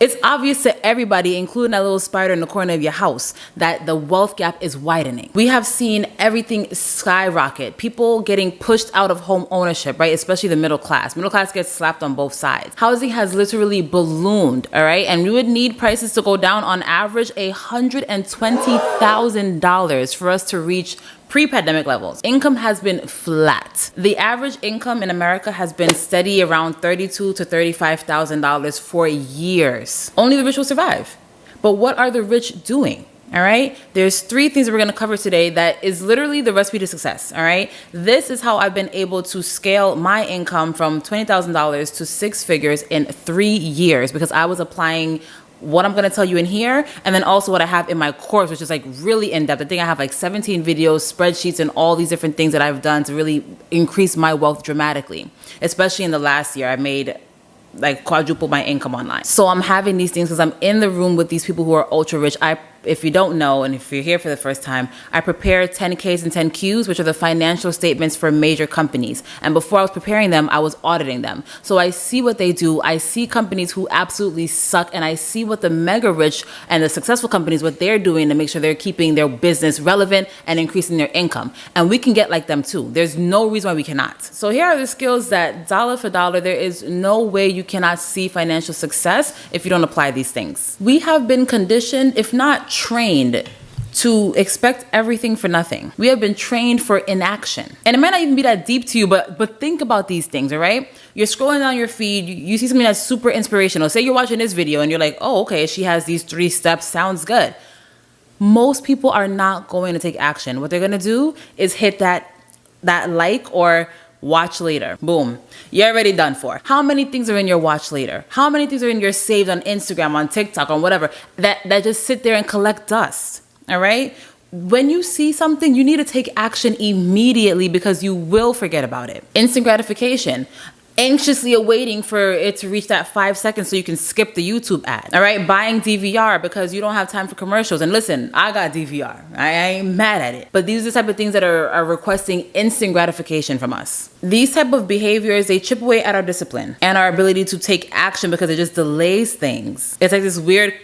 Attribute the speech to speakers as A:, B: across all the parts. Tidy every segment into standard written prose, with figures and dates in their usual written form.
A: It's obvious to everybody, including that little spider in the corner of your house, that the wealth gap is widening. We have seen everything skyrocket. People getting pushed out of home ownership, right? Especially the middle class. Middle class gets slapped on both sides. Housing has literally ballooned, all right? And we would need prices to go down on average $120,000 for us to reach pre-pandemic levels. Income has been flat. The average income in America has been steady around $32,000 to $35,000 for years. Only the rich will survive. But what are the rich doing? All right. There's 3 things that we're going to cover today that is literally the recipe to success. All right. This is how I've been able to scale my income from $20,000 to 6 figures in 3 years, because I was applying what I'm going to tell you in here, and then also what I have in my course, which is like really in depth. I think I have like 17 videos, spreadsheets, and all these different things that I've done to really increase my wealth dramatically. Especially in the last year, I made like quadruple my income online. So I'm having these things because I'm in the room with these people who are ultra rich. If you don't know, and if you're here for the first time, I prepare 10Ks and 10Qs, which are the financial statements for major companies. And before I was preparing them, I was auditing them. So I see what they do. I see companies who absolutely suck, and I see what the mega rich and the successful companies, what they're doing to make sure they're keeping their business relevant and increasing their income. And we can get like them too. There's no reason why we cannot. So here are the skills that dollar for dollar, there is no way you cannot see financial success if you don't apply these things. We have been conditioned, if not trained, to expect everything for nothing. We have been trained for inaction. And it might not even be that deep to you, but think about these things, all right? You're scrolling down your feed, you see something that's super inspirational. Say you're watching this video and you're like, oh, okay, she has these 3 steps, sounds good. Most people are not going to take action. What they're gonna do is hit that like or watch later. Boom. You're already done for. How many things are in your watch later? How many things are in your saved on Instagram, on TikTok, on whatever, that just sit there and collect dust? All right? When you see something, you need to take action immediately, because you will forget about it. Instant gratification. Anxiously awaiting for it to reach that 5 seconds so you can skip the YouTube ad. All right, buying DVR because you don't have time for commercials. And listen, I got DVR. I ain't mad at it. But these are the type of things that are requesting instant gratification from us. These type of behaviors, they chip away at our discipline and our ability to take action, because it just delays things. It's like this weird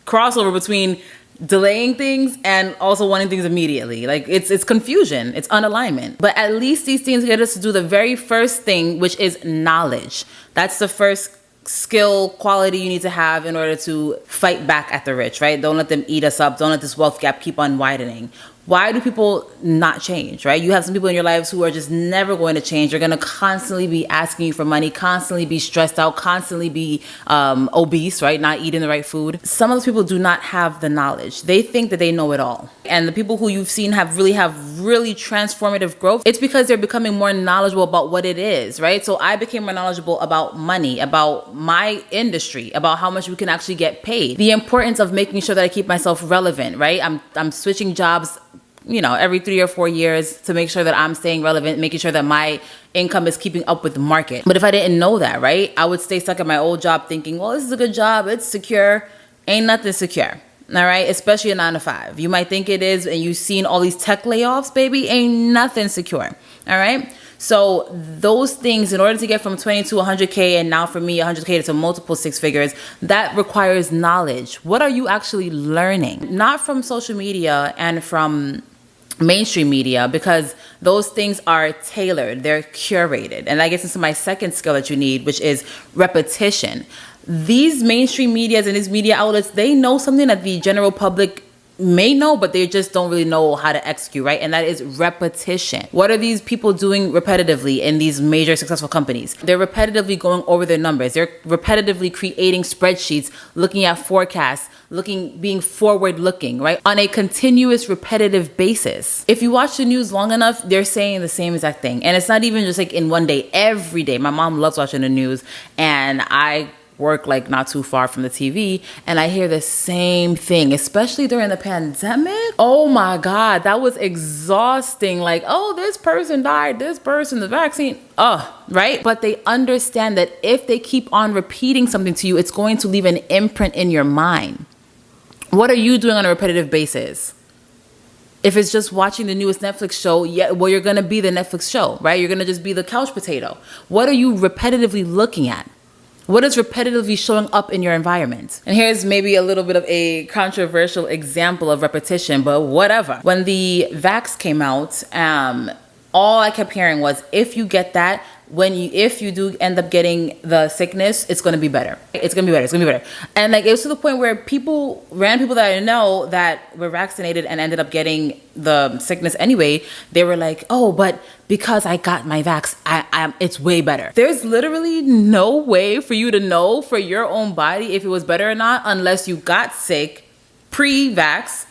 A: crossover between delaying things and also wanting things immediately. Like it's confusion, it's unalignment. But at least these things get us to do the very first thing, which is knowledge. That's the first skill quality you need to have in order to fight back at the rich, right? Don't let them eat us up. Don't let this wealth gap keep on widening. Why do people not change, right? You have some people in your lives who are just never going to change. They're going to constantly be asking you for money, constantly be stressed out, constantly be obese, right? Not eating the right food. Some of those people do not have the knowledge. They think that they know it all. And the people who you've seen have really transformative growth, it's because they're becoming more knowledgeable about what it is, right? So I became more knowledgeable about money, about my industry, about how much we can actually get paid, the importance of making sure that I keep myself relevant, right? I'm switching jobs, every 3 or 4 years to make sure that I'm staying relevant, making sure that my income is keeping up with the market. But if I didn't know that, right, I would stay stuck at my old job thinking, well, this is a good job, it's secure. Ain't nothing secure. All right, especially a 9 to 5. You might think it is, and you've seen all these tech layoffs, baby. Ain't nothing secure. All right. So those things, in order to get from 20 to 100K, and now for me 100K to multiple 6 figures, that requires knowledge. What are you actually learning? Not from social media and from mainstream media, because those things are tailored, they're curated. And that gets into my second skill that you need, which is repetition. These mainstream medias and these media outlets, they know something that the general public may know, but they just don't really know how to execute, right? And that is repetition. What are these people doing repetitively in these major successful companies? They're repetitively going over their numbers. They're repetitively creating spreadsheets, looking at forecasts, being forward looking, right? On a continuous repetitive basis. If you watch the news long enough, they're saying the same exact thing. And it's not even just like in one day, every day. My mom loves watching the news, and I work like not too far from the TV, and I hear the same thing, especially during the pandemic. Oh my God, that was exhausting. Like, oh, this person died, this person, the vaccine, right? But they understand that if they keep on repeating something to you, it's going to leave an imprint in your mind. What are you doing on a repetitive basis? If it's just watching the newest Netflix show, well, you're gonna be the Netflix show, right? You're gonna just be the couch potato. What are you repetitively looking at? What is repetitively showing up in your environment? And here's maybe a little bit of a controversial example of repetition, but whatever. When the vax came out, all I kept hearing was, if you get that, if you do end up getting the sickness, it's going to be better. It's going to be better. It's going to be better. And like, it was to the point where random people that I know that were vaccinated and ended up getting the sickness anyway, they were like, oh, but because I got my vax, it's way better. There's literally no way for you to know for your own body if it was better or not, unless you got sick pre-vax,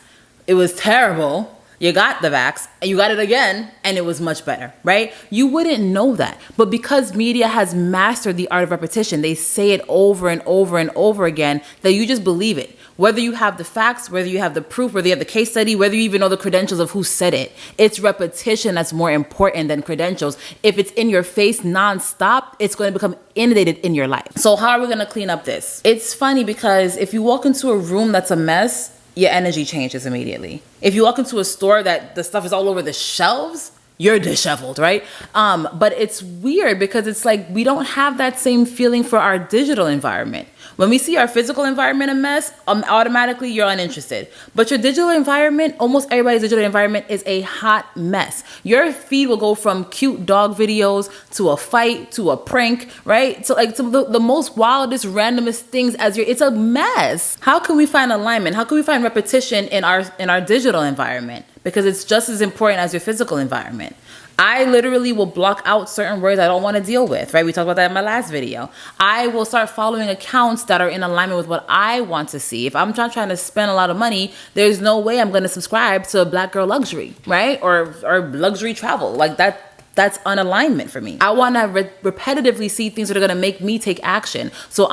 A: it was terrible, you got the vax, and you got it again, and it was much better, right? You wouldn't know that. But because media has mastered the art of repetition, they say it over and over and over again, that you just believe it. Whether you have the facts, whether you have the proof, whether you have the case study, whether you even know the credentials of who said it. It's repetition that's more important than credentials. If it's in your face nonstop, it's going to become inundated in your life. So how are we going to clean up this? It's funny because if you walk into a room that's a mess, your energy changes immediately. If you walk into a store that the stuff is all over the shelves, you're disheveled, right? But it's weird because it's like we don't have that same feeling for our digital environment. When we see our physical environment a mess, automatically you're uninterested. But your digital environment, almost everybody's digital environment is a hot mess. Your feed will go from cute dog videos to a fight to a prank, right? So like to the most wildest, randomest things it's a mess. How can we find alignment? How can we find repetition in our digital environment? Because it's just as important as your physical environment. I literally will block out certain words I don't want to deal with, right? We talked about that in my last video. I will start following accounts that are in alignment with what I want to see. If I'm trying to spend a lot of money, there's no way I'm going to subscribe to Black Girl Luxury, right? Or luxury travel. Like that's unalignment for me. I want to repetitively see things that are going to make me take action. So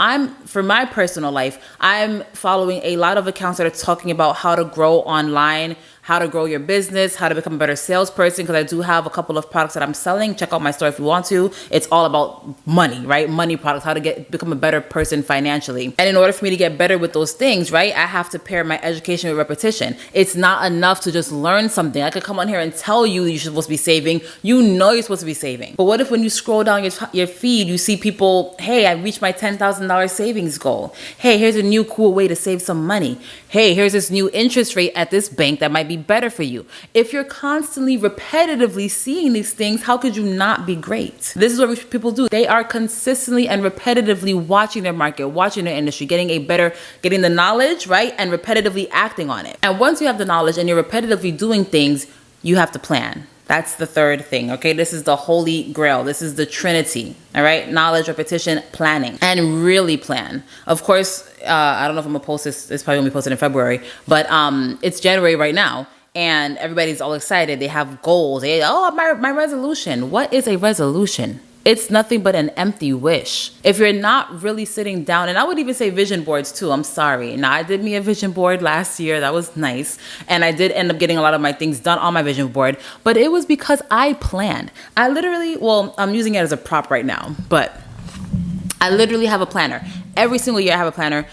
A: for my personal life, I'm following a lot of accounts that are talking about how to grow online, how to grow your business, how to become a better salesperson, because I do have a couple of products that I'm selling. Check out my store if you want to. It's all about money, right? Money products, how to become a better person financially. And in order for me to get better with those things, right, I have to pair my education with repetition. It's not enough to just learn something. I could come on here and tell you you're supposed to be saving. You know you're supposed to be saving. But what if when you scroll down your feed, you see people, hey, I reached my $10,000 savings goal. Hey, here's a new cool way to save some money. Hey, here's this new interest rate at this bank that might be better for you. If you're constantly repetitively seeing these things, how could you not be great? This is what people do. They are consistently and repetitively watching their market, watching their industry, getting the knowledge, right? And repetitively acting on it. And once you have the knowledge and you're repetitively doing things, you have to plan. That's the third thing, okay? This is the holy grail. This is the trinity, all right? Knowledge, repetition, planning, and really plan. Of course, I don't know if I'm gonna post this. It's probably gonna be posted in February, but it's January right now, and everybody's all excited. They have goals. My resolution. What is a resolution? It's nothing but an empty wish. If you're not really sitting down, and I would even say vision boards too, I'm sorry. Now, I did me a vision board last year. That was nice. And I did end up getting a lot of my things done on my vision board, but it was because I planned. I'm using it as a prop right now, but I literally have a planner. Every single year I have a planner.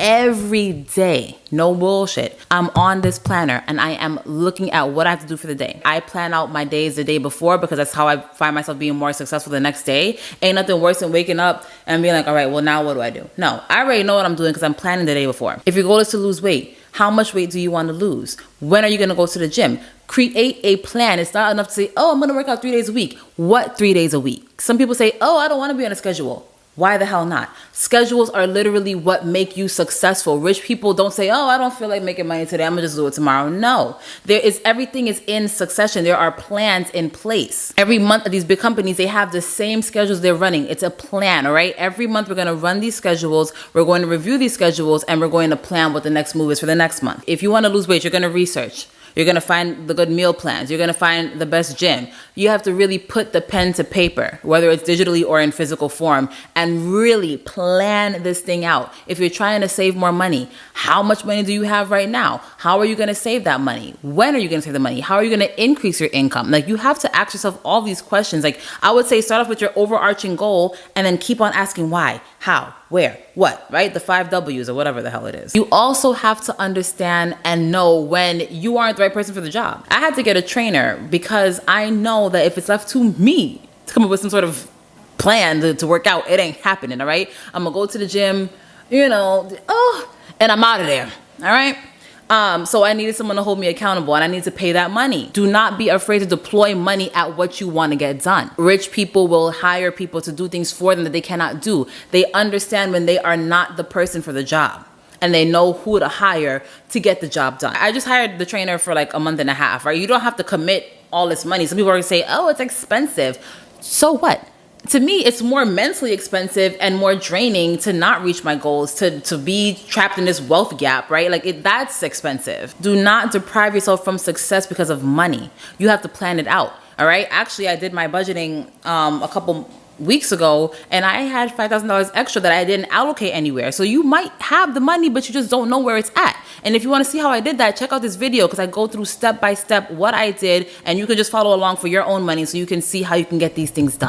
A: Every day, no bullshit, I'm on this planner and I am looking at what I have to do for the day. I plan out my days the day before because that's how I find myself being more successful the next day. Ain't nothing worse than waking up and being like, all right, well, now what do I do? No, I already know what I'm doing because I'm planning the day before. If your goal is to lose weight, how much weight do you want to lose? When are you going to go to the gym? Create a plan. It's not enough to say, oh, I'm going to work out 3 days a week. What 3 days a week? Some people say, oh, I don't want to be on a schedule. Why the hell not? Schedules are literally what make you successful. Rich people don't say, oh, I don't feel like making money today, I'm gonna just do it tomorrow. No, everything is in succession. There are plans in place. Every month of these big companies, they have the same schedules they're running. It's a plan, all right? Every month we're gonna run these schedules, we're going to review these schedules, and we're going to plan what the next move is for the next month. If you wanna lose weight, you're gonna research. You're going to find the good meal plans. You're going to find the best gym. You have to really put the pen to paper, whether it's digitally or in physical form, and really plan this thing out. If you're trying to save more money, how much money do you have right now? How are you going to save that money? When are you going to save the money? How are you going to increase your income? Like, you have to ask yourself all these questions. Like, I would say start off with your overarching goal and then keep on asking why, how, where, what, right? The 5 W's or whatever the hell it is. You also have to understand and know when you aren't the right person for the job. I had to get a trainer because I know that if it's left to me to come up with some sort of plan to work out. It ain't happening, all right? I'm gonna go to the gym, and I'm out of there, all right? So I needed someone to hold me accountable, and I need to pay that money. Do not be afraid to deploy money at what you want to get done. Rich people will hire people to do things for them that they cannot do. They understand when they are not the person for the job, and they know who to hire to get the job done. I just hired the trainer for like a month and a half, right? You don't have to commit all this money. Some people are gonna say, oh, it's expensive. So what? To me, it's more mentally expensive and more draining to not reach my goals, to be trapped in this wealth gap, right? Like that's expensive. Do not deprive yourself from success because of money. You have to plan it out, all right? Actually, I did my budgeting a couple weeks ago, and I had $5,000 extra that I didn't allocate anywhere. So you might have the money, but you just don't know where it's at. And if you want to see how I did that, check out this video, because I go through step by step what I did, and you can just follow along for your own money so you can see how you can get these things done.